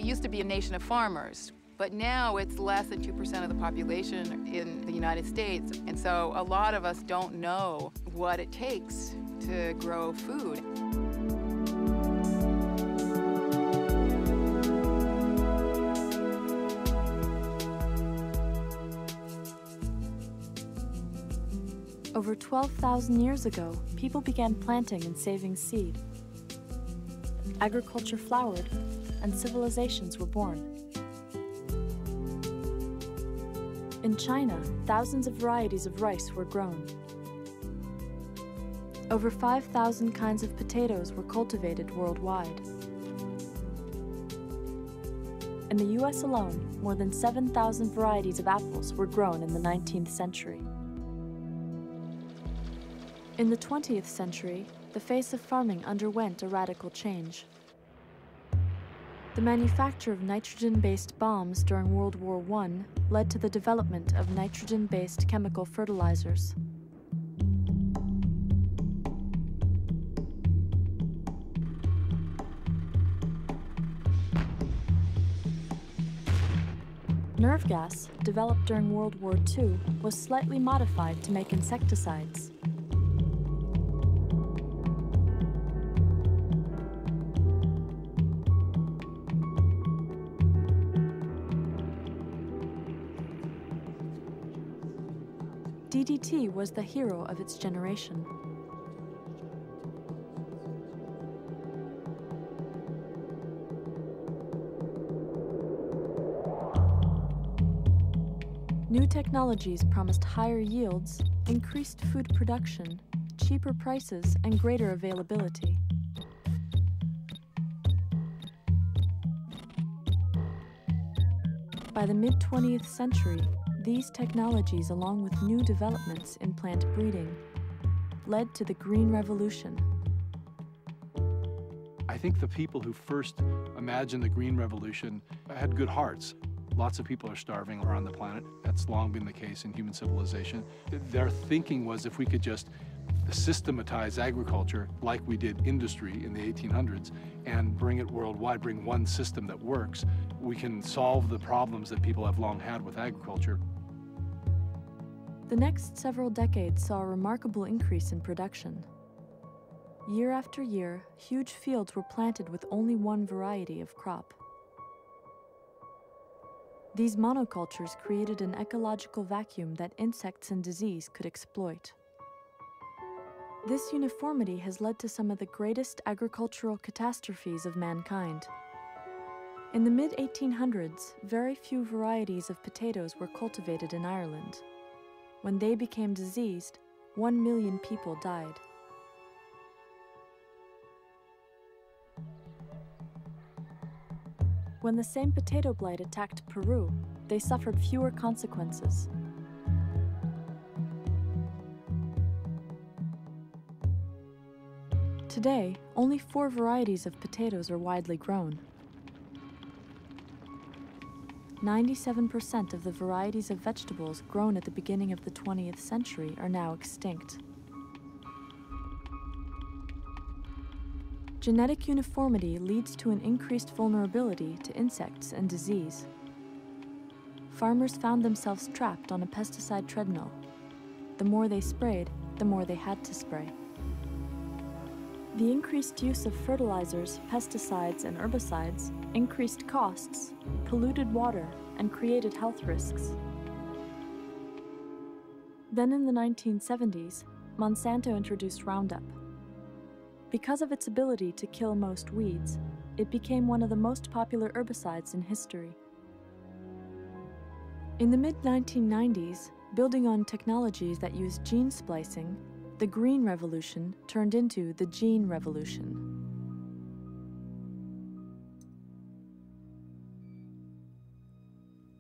We used to be a nation of farmers, but now it's less than 2% of the population in the United States. And so a lot of us don't know what it takes to grow food. Over 12,000 years ago, people began planting and saving seed. Agriculture flowered, and civilizations were born. In China, thousands of varieties of rice were grown. Over 5,000 kinds of potatoes were cultivated worldwide. In the US alone, more than 7,000 varieties of apples were grown in the 19th century. In the 20th century, the face of farming underwent a radical change. The manufacture of nitrogen-based bombs during World War I led to the development of nitrogen-based chemical fertilizers. Nerve gas, developed during World War II, was slightly modified to make insecticides. DDT was the hero of its generation. New technologies promised higher yields, increased food production, cheaper prices, and greater availability. By the mid-20th century, these technologies, along with new developments in plant breeding, led to the Green Revolution. I think the people who first imagined the Green Revolution had good hearts. Lots of people are starving around the planet. That's long been the case in human civilization. Their thinking was if we could just systematize agriculture like we did industry in the 1800s and bring it worldwide, bring one system that works, we can solve the problems that people have long had with agriculture. The next several decades saw a remarkable increase in production. Year after year, huge fields were planted with only one variety of crop. These monocultures created an ecological vacuum that insects and disease could exploit. This uniformity has led to some of the greatest agricultural catastrophes of mankind. In the mid-1800s, very few varieties of potatoes were cultivated in Ireland. When they became diseased, 1 million people died. When the same potato blight attacked Peru, they suffered fewer consequences. Today, only 4 varieties of potatoes are widely grown. 97% of the varieties of vegetables grown at the beginning of the 20th century are now extinct. Genetic uniformity leads to an increased vulnerability to insects and disease. Farmers found themselves trapped on a pesticide treadmill. The more they sprayed, the more they had to spray. The increased use of fertilizers, pesticides, and herbicides increased costs, polluted water, and created health risks. Then in the 1970s, Monsanto introduced Roundup. Because of its ability to kill most weeds, it became one of the most popular herbicides in history. In the mid-1990s, building on technologies that used gene splicing, the Green Revolution turned into the Gene Revolution.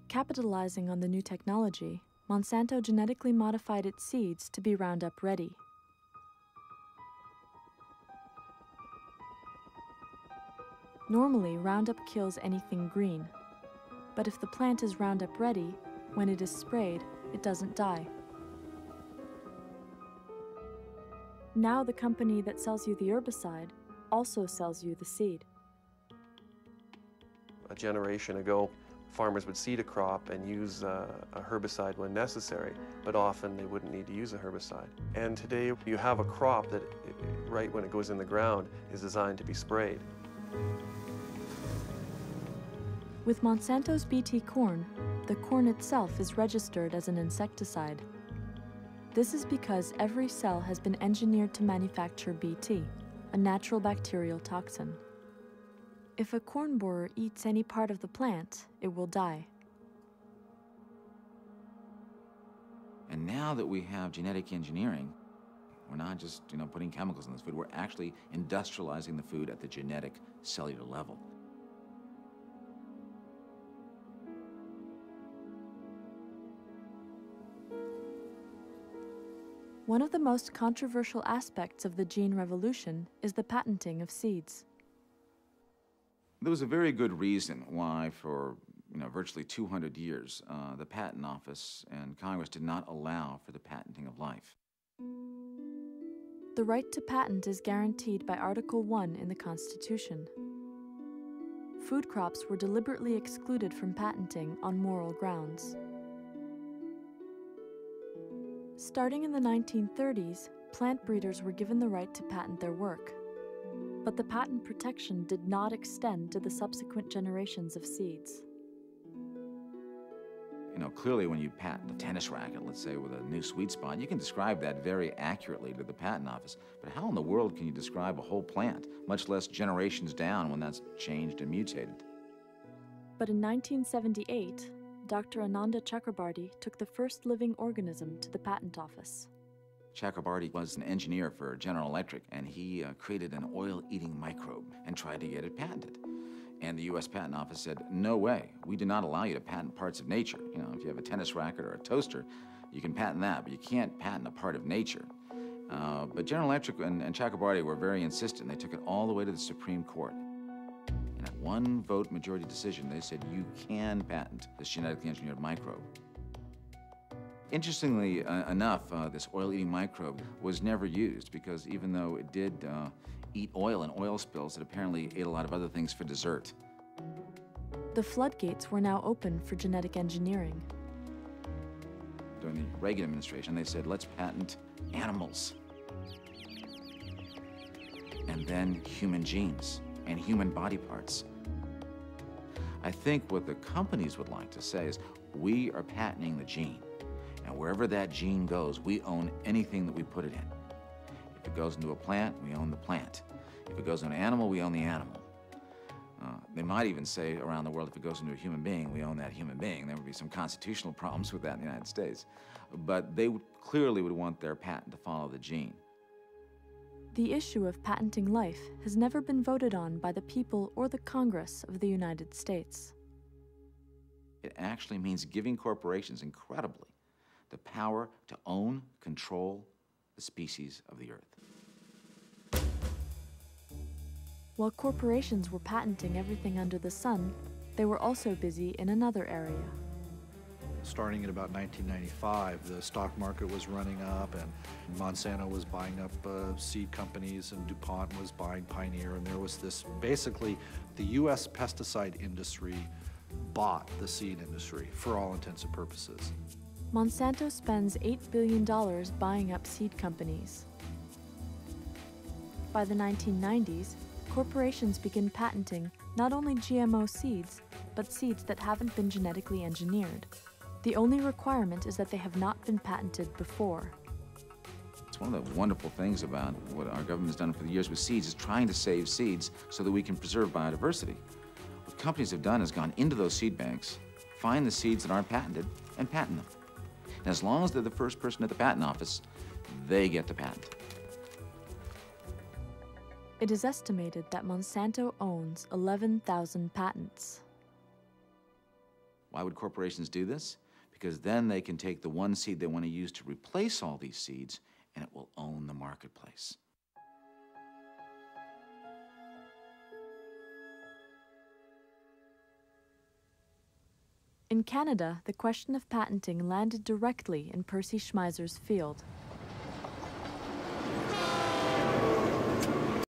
Capitalizing on the new technology, Monsanto genetically modified its seeds to be Roundup ready. Normally, Roundup kills anything green, but if the plant is Roundup ready, when it is sprayed, it doesn't die. Now the company that sells you the herbicide also sells you the seed. A generation ago, farmers would seed a crop and use a herbicide when necessary, but often they wouldn't need to use a herbicide. And today you have a crop that, right when it goes in the ground, is designed to be sprayed. With Monsanto's Bt corn, the corn itself is registered as an insecticide. This is because every cell has been engineered to manufacture Bt, a natural bacterial toxin. If a corn borer eats any part of the plant, it will die. And now that we have genetic engineering, we're not just, putting chemicals in this food, we're actually industrializing the food at the genetic cellular level. One of the most controversial aspects of the gene revolution is the patenting of seeds. There was a very good reason why for virtually 200 years the Patent Office and Congress did not allow for the patenting of life. The right to patent is guaranteed by Article 1 in the Constitution. Food crops were deliberately excluded from patenting on moral grounds. Starting in the 1930s, plant breeders were given the right to patent their work. But the patent protection did not extend to the subsequent generations of seeds. Clearly when you patent a tennis racket, let's say with a new sweet spot, you can describe that very accurately to the Patent Office. But how in the world can you describe a whole plant, much less generations down when that's changed and mutated? But in 1978, Dr. Ananda Chakrabarty took the first living organism to the Patent Office. Chakrabarty was an engineer for General Electric, and he created an oil-eating microbe and tried to get it patented. And the U.S. Patent Office said, no way, we do not allow you to patent parts of nature. If you have a tennis racket or a toaster, you can patent that, but you can't patent a part of nature. But General Electric and Chakrabarty were very insistent. They took it all the way to the Supreme Court. And at one vote majority decision, they said, you can patent this genetically engineered microbe. Interestingly enough, this oil-eating microbe was never used because even though it did eat oil and oil spills, it apparently ate a lot of other things for dessert. The floodgates were now open for genetic engineering. During the Reagan administration, they said, let's patent animals. And then human genes and human body parts. I think what the companies would like to say is, we are patenting the gene. And wherever that gene goes, we own anything that we put it in. If it goes into a plant, we own the plant. If it goes into an animal, we own the animal. They might even say around the world, if it goes into a human being, we own that human being. There would be some constitutional problems with that in the United States. But they clearly would want their patent to follow the gene. The issue of patenting life has never been voted on by the people or the Congress of the United States. It actually means giving corporations, incredibly, the power to own, control the species of the earth. While corporations were patenting everything under the sun, they were also busy in another area. Starting in about 1995, the stock market was running up, and Monsanto was buying up seed companies, and DuPont was buying Pioneer, and there was this, basically, the U.S. pesticide industry bought the seed industry for all intents and purposes. Monsanto spends $8 billion buying up seed companies. By the 1990s, corporations begin patenting not only GMO seeds, but seeds that haven't been genetically engineered. The only requirement is that they have not been patented before. It's one of the wonderful things about what our government has done for the years with seeds is trying to save seeds so that we can preserve biodiversity. What companies have done is gone into those seed banks, find the seeds that aren't patented, and patent them. And as long as they're the first person at the patent office, they get the patent. It is estimated that Monsanto owns 11,000 patents. Why would corporations do this? Because then they can take the one seed they want to use to replace all these seeds, and it will own the marketplace. In Canada, the question of patenting landed directly in Percy Schmeizer's field.